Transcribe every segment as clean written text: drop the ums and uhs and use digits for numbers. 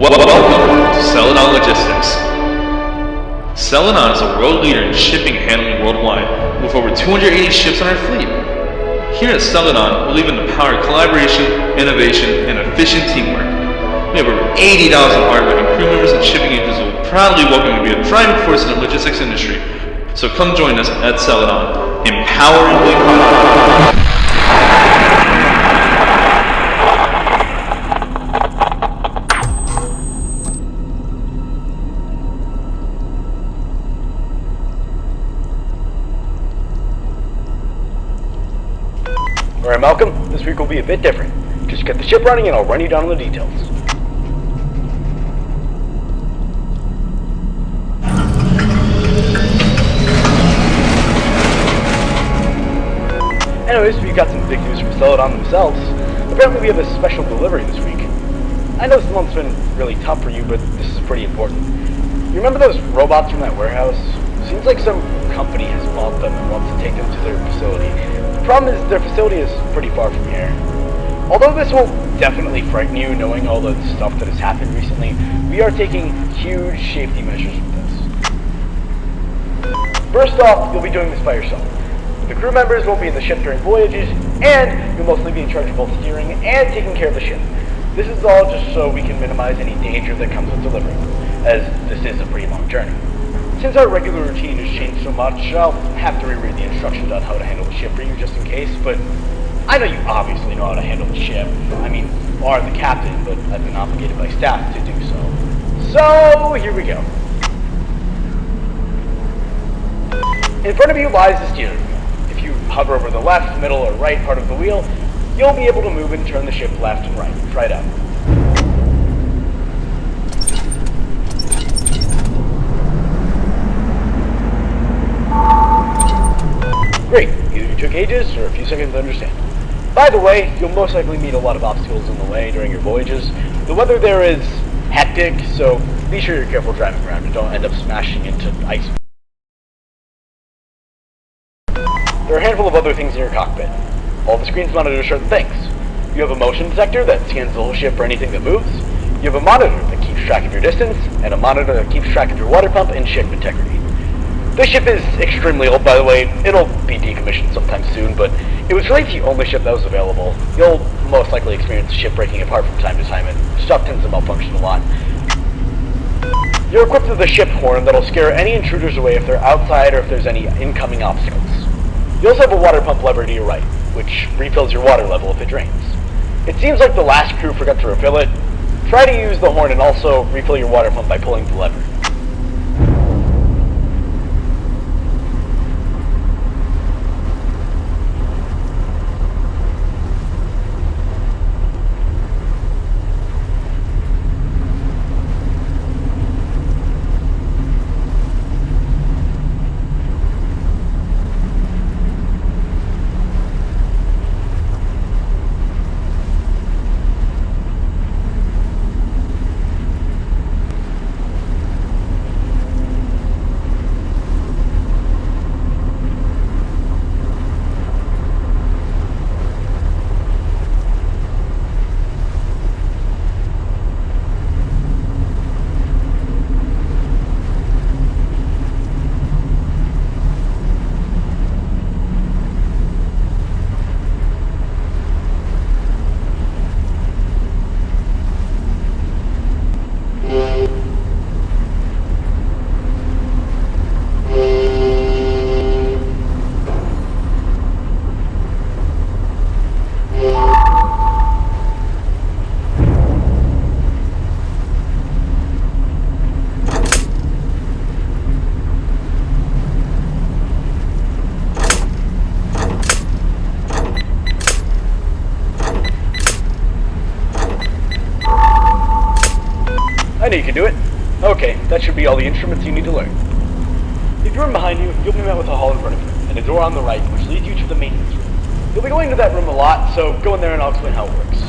Welcome to Celadon Logistics. Celadon is a world leader in shipping and handling worldwide, with over 280 ships on our fleet. Here at Celadon, we believe in the power of collaboration, innovation, and efficient teamwork. We have over 80,000 hardworking crew members and shipping agents who will proudly welcome you to be a driving force in the logistics industry. So come join us at Celadon, empowering the Alright, Malcolm, this week will be a bit different. Just get the ship running and I'll run you down on the details. Anyways, we've got some big news from Celadon themselves. Apparently we have a special delivery this week. I know this month's been really tough for you, but this is pretty important. You remember those robots from that warehouse? Seems like some company has bought them and wants to take them to their facility. The problem is their facility is pretty far from here. Although this will definitely frighten you knowing all the stuff that has happened recently, we are taking huge safety measures with this. First off, you'll be doing this by yourself. The crew members won't be in the ship during voyages, and you'll mostly be in charge of both steering and taking care of the ship. This is all just so we can minimize any danger that comes with delivering, as this is a pretty long journey. Since our regular routine has changed so much, I'll have to reread the instructions on how to handle the ship for you just in case, but I know you obviously know how to handle the ship. I mean, you are the captain, but I've been obligated by staff to do so. So, here we go. In front of you lies the steering wheel. If you hover over the left, middle, or right part of the wheel, you'll be able to move and turn the ship left and right. Try it out. Great, either you took ages or a few seconds to understand. By the way, you'll most likely meet a lot of obstacles in the way during your voyages. The weather there is hectic, so be sure you're careful driving around and don't end up smashing into ice. There are a handful of other things in your cockpit. All the screens monitor certain things. You have a motion detector that scans the whole ship for anything that moves. You have a monitor that keeps track of your distance, and a monitor that keeps track of your water pump and ship integrity. This ship is extremely old, by the way. It'll be decommissioned sometime soon, but it was really the only ship that was available. You'll most likely experience the ship breaking apart from time to time, and stuff tends to malfunction a lot. You're equipped with a ship horn that'll scare any intruders away if they're outside or if there's any incoming obstacles. You also have a water pump lever to your right, which refills your water level if it drains. It seems like the last crew forgot to refill it. Try to use the horn and also refill your water pump by pulling the lever. I know you can do it. Okay, that should be all the instruments you need to learn. If you run behind you, you'll be met with a hall in front of you, and a door on the right, which leads you to the maintenance room. You'll be going to that room a lot, so go in there and I'll explain how it works.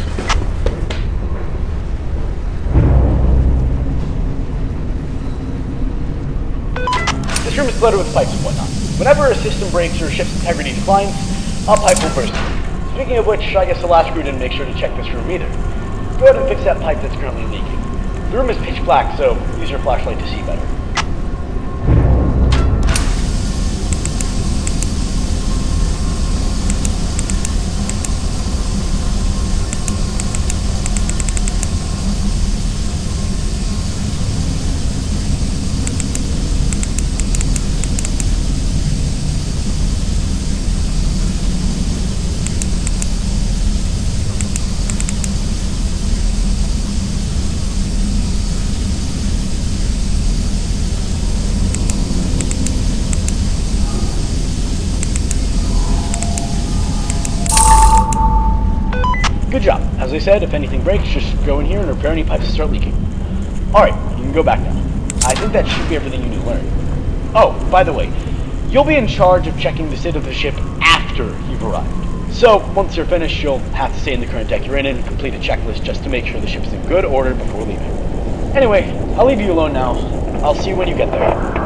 This room is flooded with pipes and whatnot. Whenever a system breaks or a ship's integrity declines, a pipe will burst. Speaking of which, I guess the last crew didn't make sure to check this room either. Go ahead and fix that pipe that's currently leaking. The room is pitch black, so use your flashlight to see better. Good job. As I said, if anything breaks, just go in here and repair any pipes that start leaking. Alright, you can go back now. I think that should be everything you need to learn. Oh, by the way, you'll be in charge of checking the state of the ship after you've arrived. So, once you're finished, you'll have to stay in the current deck you're in and complete a checklist just to make sure the ship's in good order before leaving. Anyway, I'll leave you alone now. I'll see you when you get there.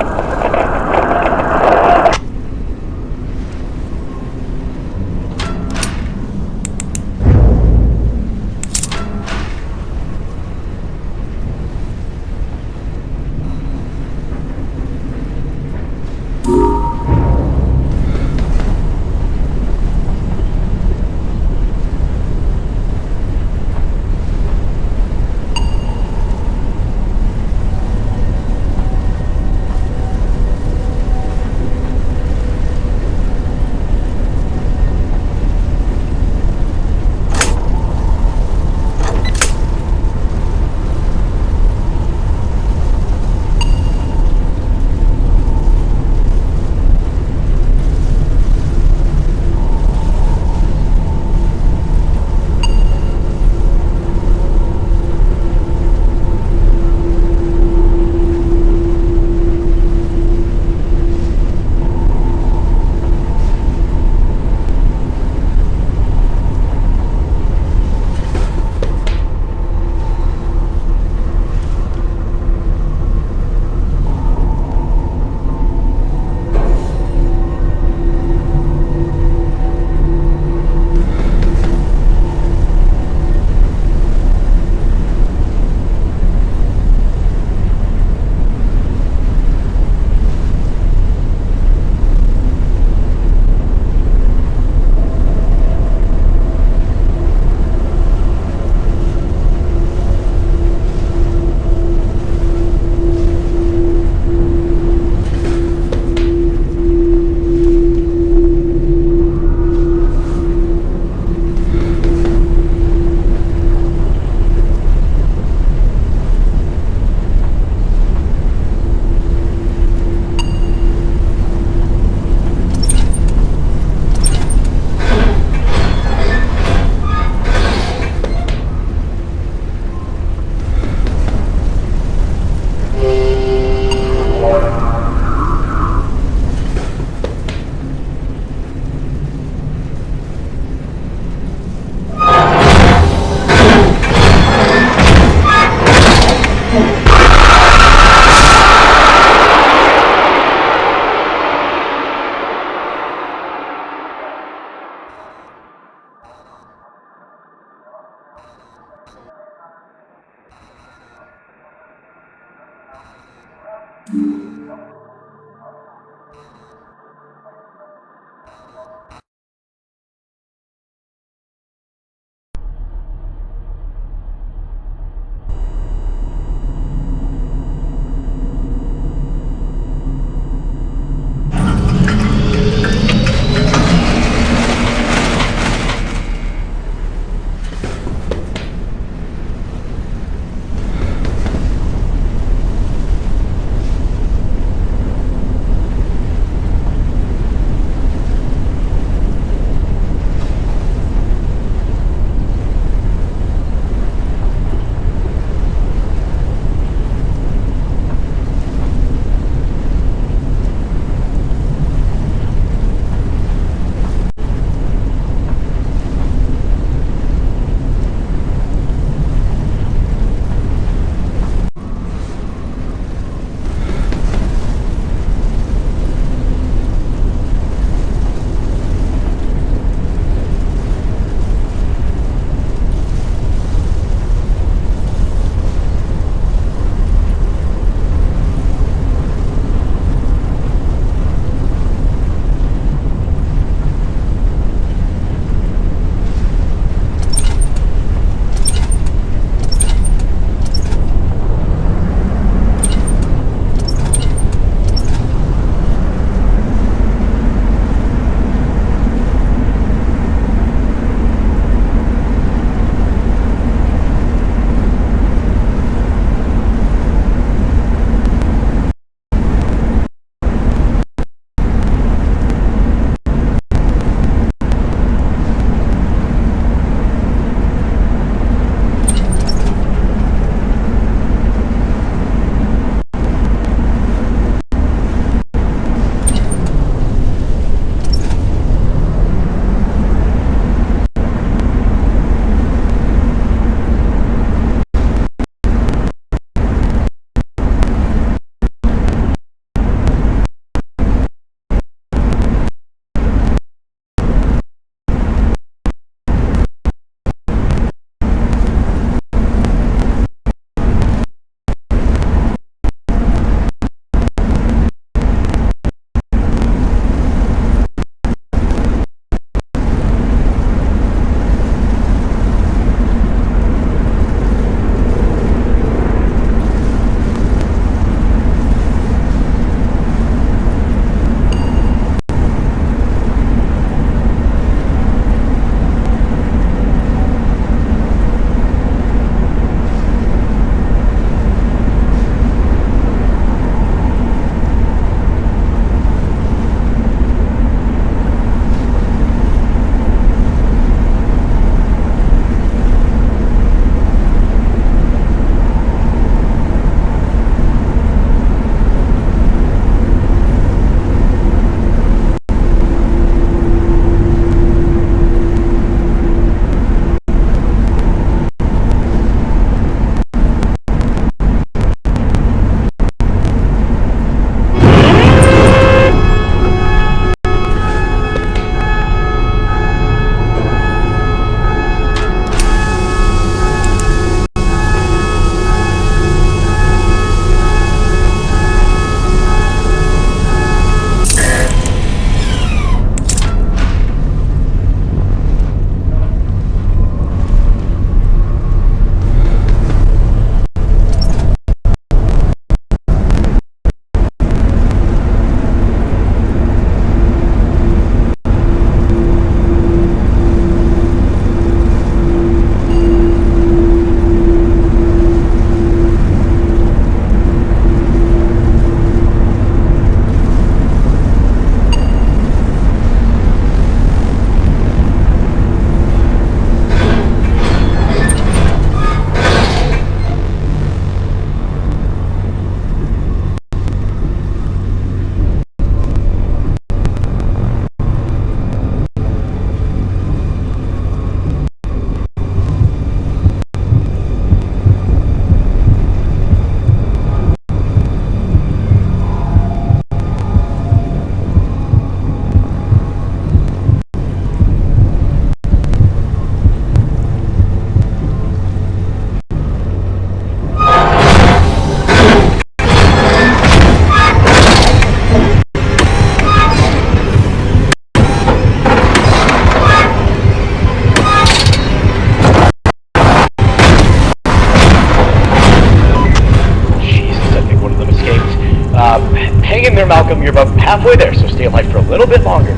Hang in there, Malcolm. You're about halfway there, so stay alive for a little bit longer.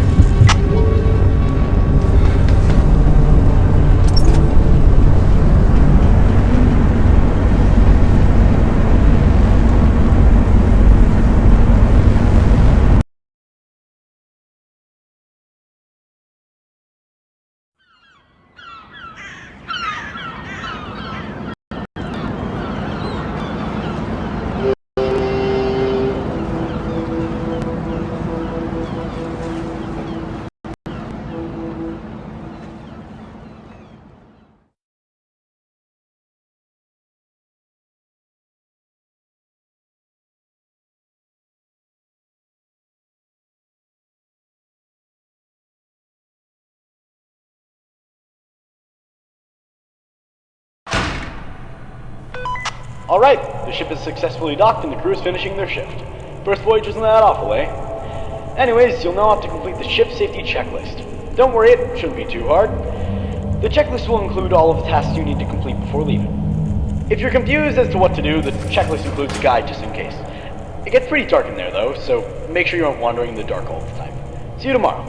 Alright, the ship is successfully docked and the crew is finishing their shift. First voyage isn't that awful, eh? Anyways, you'll now have to complete the ship safety checklist. Don't worry, it shouldn't be too hard. The checklist will include all of the tasks you need to complete before leaving. If you're confused as to what to do, the checklist includes a guide just in case. It gets pretty dark in there though, so make sure you aren't wandering in the dark all the time. See you tomorrow.